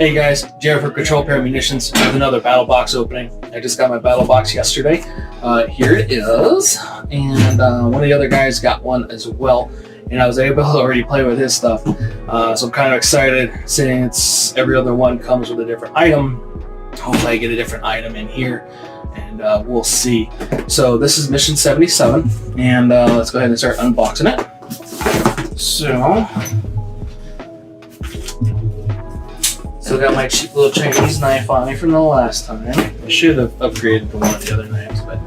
Hey guys, Jared for Control Pair Munitions with another BattlBox opening. I just got my BattlBox yesterday. Here it is, and one of the other guys got one as well, and I was able to already play with his stuff. So I'm kind of excited since every other one comes with a different item. Hopefully I get a different item in here, and we'll see. So this is mission 77, and let's go ahead and start unboxing it. So still got my cheap little Chinese knife on me from the last time. I should have upgraded to one of the other knives, but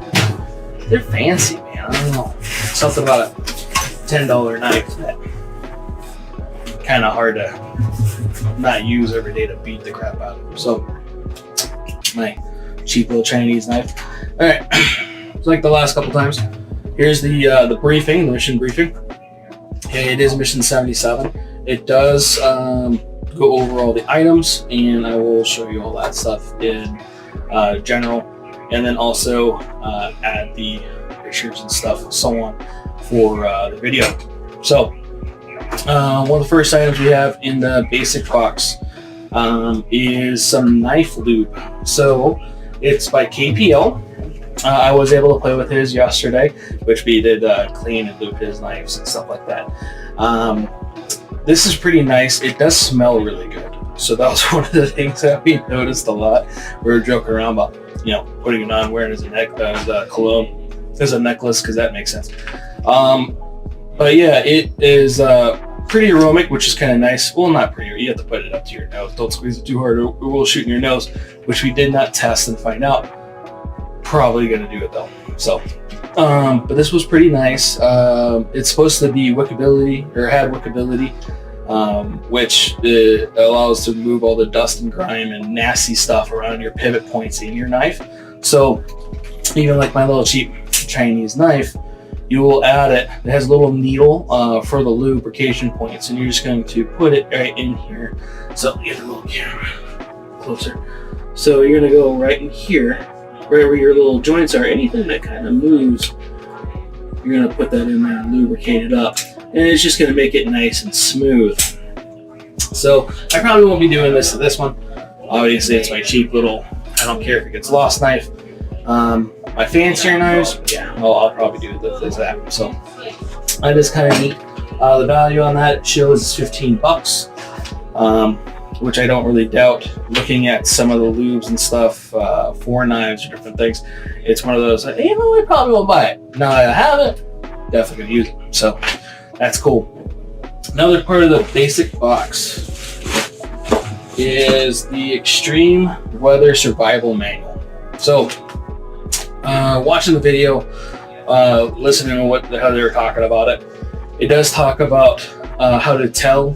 they're fancy, man. I don't know. Something about a $10 knife that kind of hard to not use every day to beat the crap out of them. So my cheap little Chinese knife. All right, it's like the last couple times. Here's the briefing, the mission briefing. It is mission 77. It does go over all the items, and I will show you all that stuff in general, and then also add the pictures and stuff and so on for the video. So one of the first items we have in the basic box is some knife lube. So it's by KPL. I was able to play with his yesterday, which we did clean and lube his knives and stuff like that. This is pretty nice. It does smell really good. So that was one of the things that we noticed a lot. We were joking around about, you know, putting it on, wearing it as a neck, cologne, as a necklace, because that makes sense. But yeah, it is pretty aromatic, which is kind of nice. Well, not pretty. You have to put it up to your nose. Don't squeeze it too hard, or it will shoot in your nose, which we did not test and find out. Probably going to do it though. So, but this was pretty nice. It's supposed to be wickability, or had wickability, which allows to remove all the dust and grime and nasty stuff around your pivot points in your knife. So even like my little cheap Chinese knife, you will add it. It has a little needle for the lubrication points, and you're just going to put it right in here. So get a little camera closer. So you're going to go right in here, right where your little joints are. Anything that kind of moves, you're going to put that in there and lubricate it up, and it's just going to make it nice and smooth. So I probably won't be doing this to this one. Obviously it's my cheap little, I don't care if it gets lost knife. My fancier knives, yeah, I'll probably do this as that. So that is kind of neat. The value on that shows 15 bucks, which I don't really doubt. Looking at some of the lubes and stuff for knives or different things, it's one of those, you know, I probably won't buy it. Now that I have it, definitely gonna use it. So that's cool. Another part of the basic box is the Extreme Weather Survival Manual. So watching the video, listening to how they were talking about it, it does talk about how to tell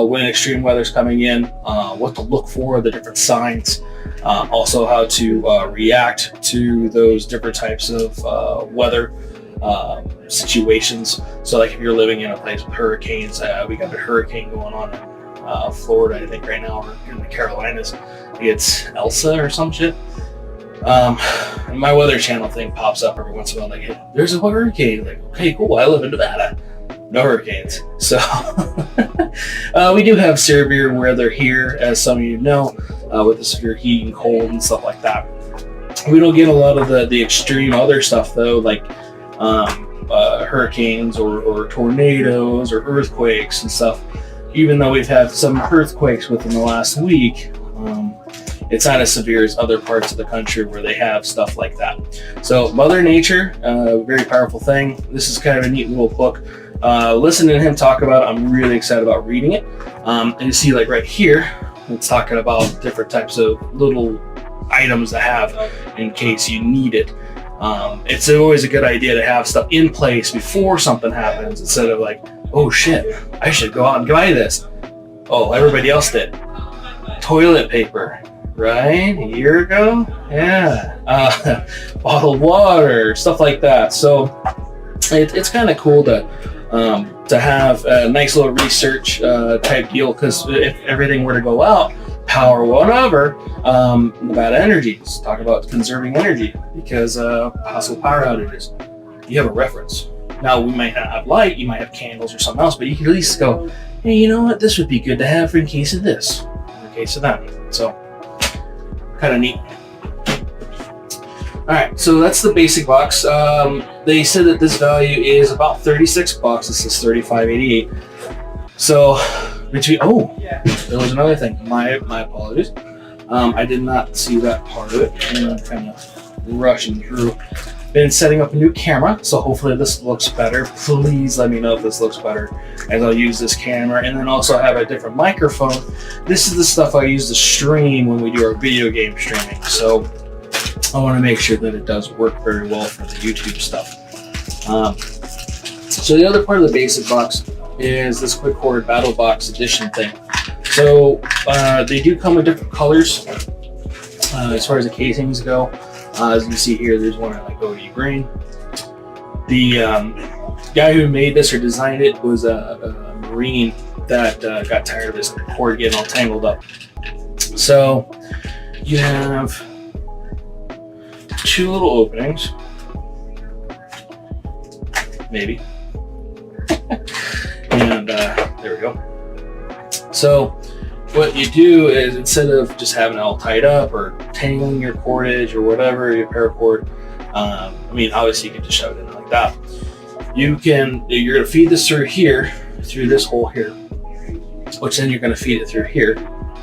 when extreme weather's coming in, what to look for, the different signs, also how to react to those different types of weather situations. So like if you're living in a place with hurricanes, we got a hurricane going on in Florida, I think right now, or in the Carolinas. It's Elsa or some shit. My Weather Channel thing pops up every once in a while, like, hey, there's a hurricane. Like, okay, cool, I live in Nevada. No hurricanes. So we do have severe weather here, as some of you know, with the severe heat and cold and stuff like that. We don't get a lot of the extreme other stuff though, like hurricanes or tornadoes or earthquakes and stuff. Even though we've had some earthquakes within the last week, it's not as severe as other parts of the country where they have stuff like that. So Mother Nature, very powerful thing. This is kind of a neat little book. Listening to him talk about it, I'm really excited about reading it. And you see, like right here, it's talking about different types of little items to have in case you need it. It's always a good idea to have stuff in place before something happens, instead of like, oh shit, I should go out and buy this. Oh, everybody else did. Toilet paper, right? A year ago? Yeah. Bottled water, stuff like that. So it's kind of cool to have a nice little research type deal, because if everything were to go out, power, whatever, about energy, let's talk about conserving energy, because possible power outages, you have a reference. Now we might not have light, you might have candles or something else, but you can at least go, hey, you know what, this would be good to have in case of this, in case of that. So kind of neat. All right, so that's the basic box. They said that this value is about $36. This is $35.88. So between, oh, there was another thing. My apologies. I did not see that part of it, and I'm kind of rushing through. Been setting up a new camera, so hopefully this looks better. Please let me know if this looks better as I'll use this camera, and then also have a different microphone. This is the stuff I use to stream when we do our video game streaming. So I want to make sure that it does work very well for the YouTube stuff. So the other part of the basic box is this QUIKCORD BattlBox edition thing. So they do come in different colors as far as the casings go. As you see here, there's one in like OD green. The guy who made this or designed it was a Marine that got tired of his cord getting all tangled up. So you have two little openings, maybe, and there we go. So what you do is, instead of just having it all tied up or tangling your cordage or whatever, your paracord, I mean, obviously you can just shove it in like that. You're gonna feed this through here, through this hole here, which then you're gonna feed it through here,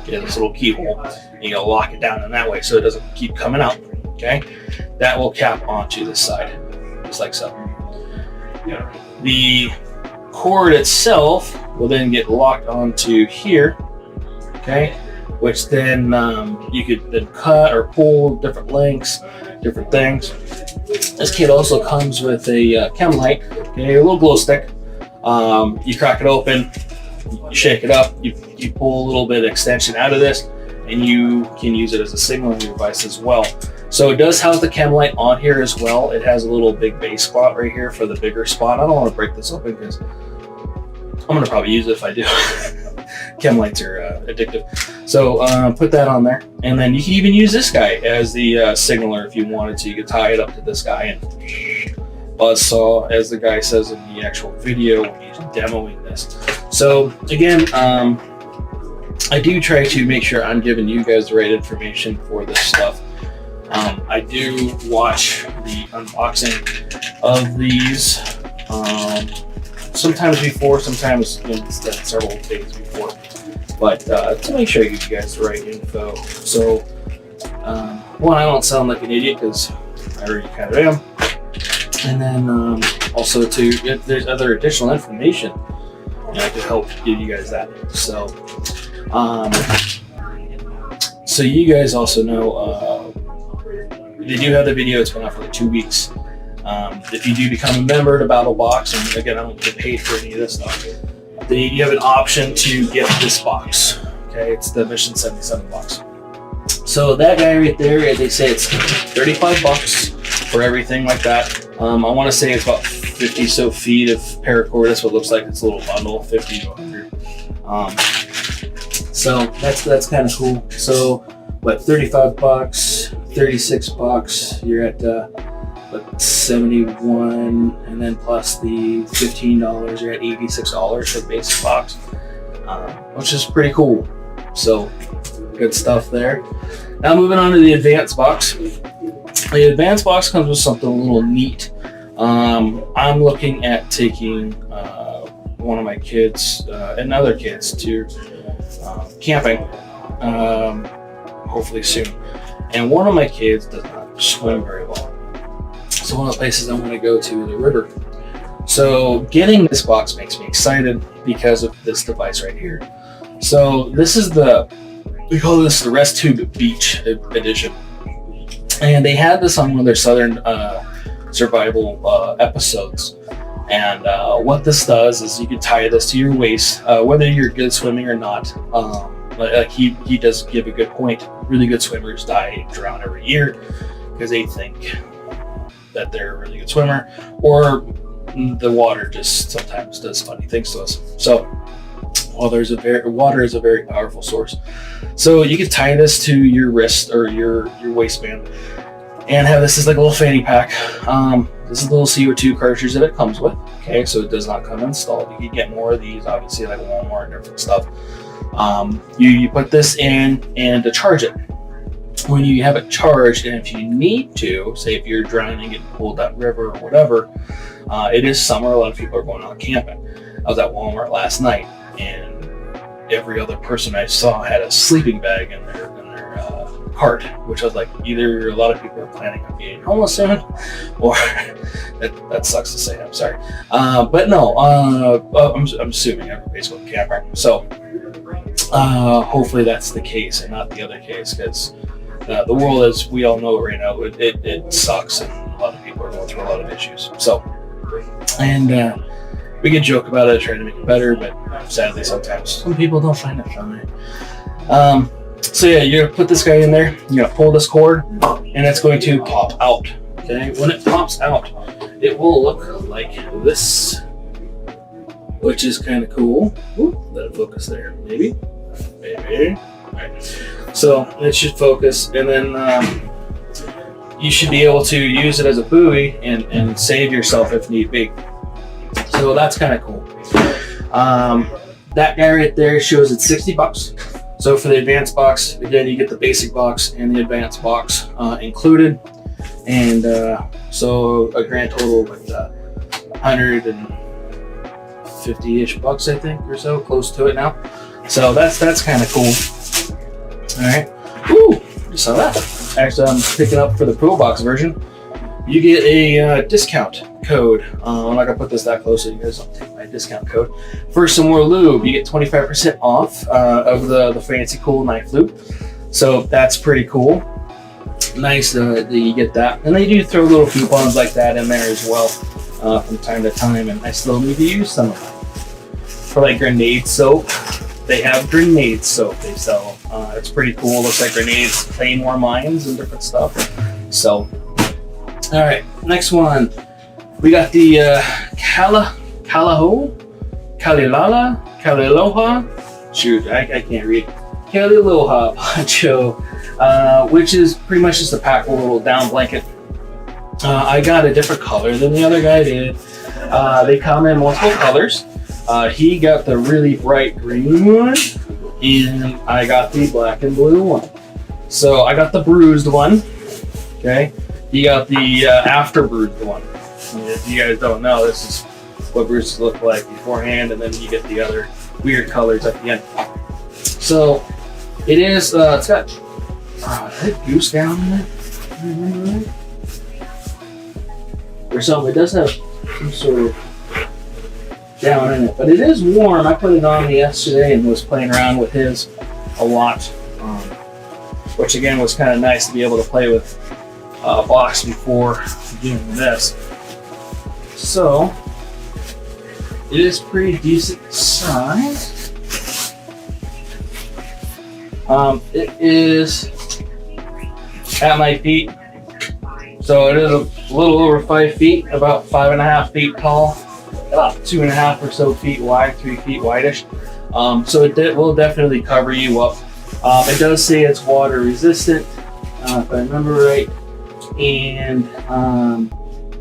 get this little keyhole, and you gotta lock it down in that way so it doesn't keep coming out, okay? That will cap onto this side, just like so. The cord itself will then get locked onto here, okay, which then you could then cut or pull different lengths, different things. This kit also comes with a chem light, okay, a little glow stick. You crack it open, you shake it up, you pull a little bit of extension out of this, and you can use it as a signaling device as well. So it does house the chem light on here as well. It has a little big base spot right here for the bigger spot. I don't want to break this open because I'm going to probably use it if I do. Chem lights are addictive. So put that on there. And then you can even use this guy as the signaler if you wanted to. You could tie it up to this guy and buzzsaw, as the guy says in the actual video when he's demoing this. So again, I do try to make sure I'm giving you guys the right information for this stuff. I do watch the unboxing of these sometimes before, sometimes several days before, but to make sure I give you guys the right info. So one, I don't sound like an idiot because I already kind of am, and then also if there's other additional information, I could help give you guys that. So you guys also know they do have the video. It's been out for like 2 weeks. If you do become a member to BattlBox, and again, I don't get paid for any of this stuff, you have an option to get this box. Okay, it's the Mission 77 box. So that guy right there, they say it's $35 for everything like that. I want to say it's about 50 so feet of paracord. That's what it looks like. It's a little bundle, 50 to 100. So that's kind of cool. So what, $35, $36, you're at $71, and then plus the $15, you're at $86 for the basic box, which is pretty cool. So good stuff there. Now moving on to the advanced box. The advanced box comes with something a little neat. I'm looking at taking one of my kids and other kids to camping, hopefully soon. And one of my kids does not swim very well. So one of the places I want to go to is a river. So getting this box makes me excited because of this device right here. So this is we call this the RESTUBE Beach Edition. And they had this on one of their Southern survival episodes. And what this does is you can tie this to your waist, whether you're good swimming or not. Like he does give a good point. Really good swimmers die and drown every year because they think that they're a really good swimmer, or the water just sometimes does funny things to us. So water is a very powerful source. So you can tie this to your wrist or your waistband and have this as like a little fanny pack. This is a little CO2 cartridge that it comes with. Okay, so it does not come installed. You can get more of these, obviously, like Walmart and different stuff. You put this in and to charge it. When you have it charged, and if you need to, say if you're drowning and pulled that river or whatever, it is summer, a lot of people are going out camping. I was at Walmart last night, and every other person I saw had a sleeping bag in their cart, which I was like, either a lot of people are planning on being homeless soon, or that sucks to say, I'm sorry. But no, I'm assuming everybody's going camping. So hopefully that's the case and not the other case, because the world, as we all know right now, it sucks, and a lot of people are going through a lot of issues. So, and we can joke about it, try to make it better, but sadly sometimes some people don't find it funny. So yeah, you're gonna put this guy in there, you're gonna pull this cord, and it's going to pop out. Okay, when it pops out, it will look like this, which is kind of cool. Ooh, let it focus there, maybe. All right. So it should focus, and then you should be able to use it as a buoy and save yourself if need be. So that's kind of cool. That guy right there shows it's $60. So for the advanced box, again, you get the basic box and the advanced box included, and so a grand total of like 150-ish bucks, I think, or so, close to it now. So that's kind of cool. All right. Ooh, just saw that. Actually, I'm picking up for the Pro Box version. You get a discount code. I'm not gonna put this that close so you guys don't take my discount code. For some more lube, you get 25% off of the fancy cool knife lube. So that's pretty cool. Nice that you get that. And they do throw little coupons like that in there as well from time to time, and I still need to use some of them. For like grenade soap, they have grenade soap they sell. It's pretty cool. Looks like grenades, claymore mines, and different stuff. So, all right, next one. We got the CALILOHA. Shoot, I can't read. CALILOHA poncho, which is pretty much just a packable little down blanket. I got a different color than the other guy did. They come in multiple colors. He got the really bright green one, and I got the black and blue one. So I got the bruised one. Okay, he got the after bruised one. If you guys don't know, this is what bruises look like beforehand, and then you get the other weird colors at the end. So it is. It's got goose down in it, or something. It does have some sort of down in it, but it is warm. I put it on yesterday and was playing around with his a lot, which again was kind of nice to be able to play with a box before doing this. So it is pretty decent size. It is at my feet, so it is a little over 5 feet, about 5.5 feet tall, about 2.5 or so feet wide, 3 feet wide-ish. So it will definitely cover you up. It does say it's water resistant, if I remember right, and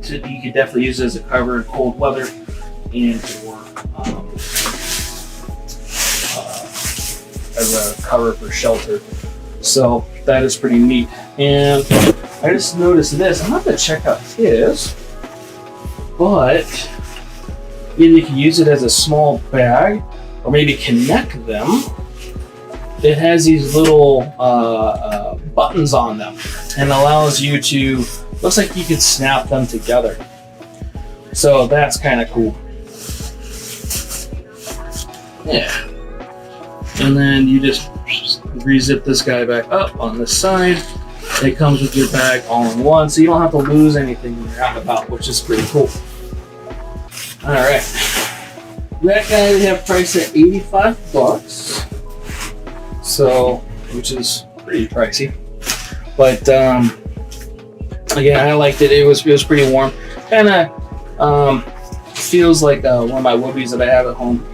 you could definitely use it as a cover in cold weather and for as a cover for shelter. So that is pretty neat. And I just noticed this. I'm not going to check out his, but you can use it as a small bag or maybe connect them. It has these little buttons on them and allows you to, looks like you could snap them together. So that's kind of cool. Yeah. And then you just re-zip this guy back up on this side. It comes with your bag all in one, so you don't have to lose anything when you're out and about, which is pretty cool. All right. That guy they have priced at $85. So, which is pretty pricey. But again, I liked it. It was pretty warm. Kind of feels like one of my whoopies that I have at home.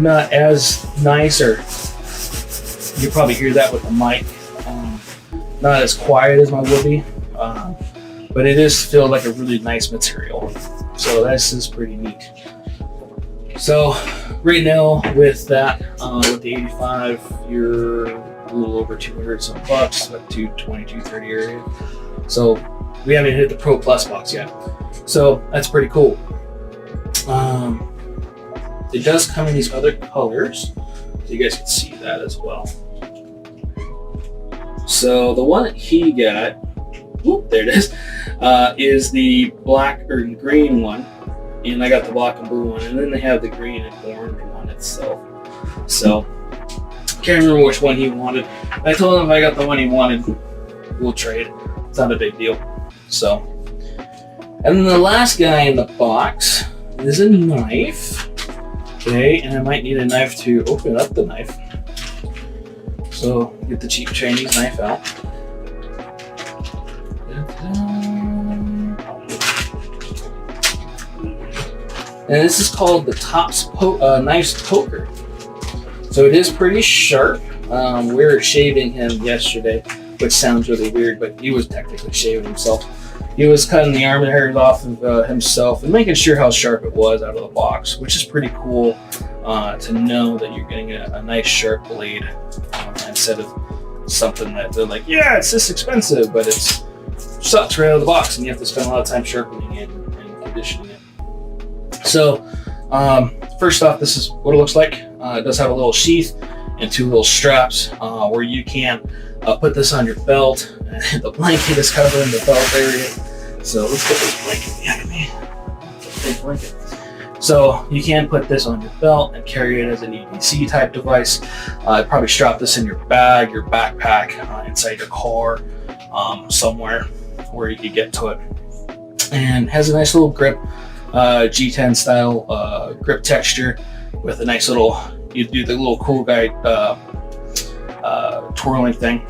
Not as nice, or you probably hear that with the mic. Not as quiet as my whoopie, but it is still like a really nice material. So this is pretty neat. So right now with that, with the 85, you're a little over 200 some bucks, like 220, 230 area. So we haven't hit the Pro Plus box yet. So that's pretty cool. It does come in these other colors, so you guys can see that as well. So the one that he got, whoop, there it is the black or green one, and I got the black and blue one, and then they have the green and orange one itself. So can't remember which one he wanted. I told him if I got the one he wanted, we'll trade. It's not a big deal. So, and then the last guy in the box is a knife. Okay, and I might need a knife to open up the knife. So get the cheap Chinese knife out. And this is called the Tops Knife's Poker. So it is pretty sharp. We were shaving him yesterday, which sounds really weird, but he was technically shaving himself. He was cutting the arm hairs off of himself and making sure how sharp it was out of the box, which is pretty cool to know that you're getting a nice sharp blade instead of something that they're like, yeah, it's this expensive, but it's sucks right out of the box and you have to spend a lot of time sharpening it and conditioning it. So first off, this is what it looks like. It does have a little sheath and two little straps where you can put this on your belt. The blanket is covering the belt area. So let's get this blanket behind me. Big blanket. So you can put this on your belt and carry it as an EDC type device. Probably strap this in your bag, your backpack, inside your car, somewhere where you could get to it. And has a nice little grip, G10 style grip texture with a nice little, you do the little cool guy twirling thing.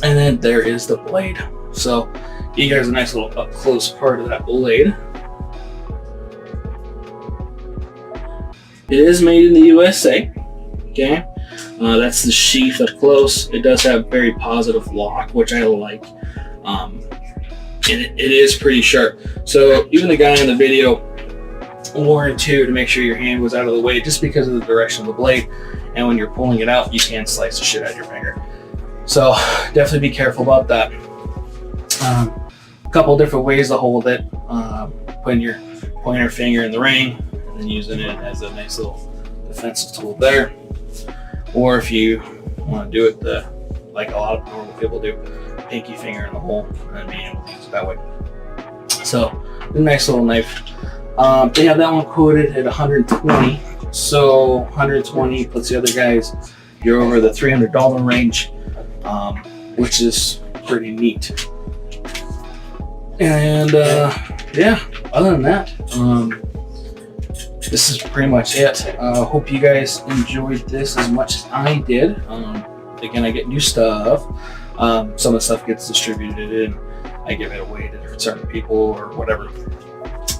And then there is the blade. So you guys a nice little up close part of that blade. It is made in the USA. Okay, that's the sheath up close. It does have very positive lock, which I like. And it is pretty sharp. So even the guy in the video warned too to make sure your hand was out of the way, just because of the direction of the blade. And when you're pulling it out, you can slice the shit out of your finger. So definitely be careful about that. A couple different ways to hold it. Putting your pointer finger in the ring and then using it as a nice little defensive tool there. Or if you want to do it like a lot of normal people do, pinky finger in the hole and then being able to use it that way. So a nice little knife. They have that one quoted at 120. So 120 plus the other guys, you're over the $300 range, which is pretty neat. And yeah, other than that, this is pretty much it. Hope you guys enjoyed this as much as I did. Again, I get new stuff. Some of the stuff gets distributed and I give it away to certain people or whatever.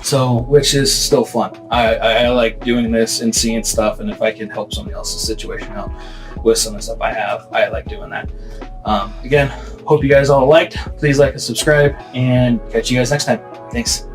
So, which is still fun. I like doing this and seeing stuff, and if I can help somebody else's situation out with some of the stuff I have, I like doing that. Again, hope you guys all liked. Please like and subscribe, and catch you guys next time. Thanks.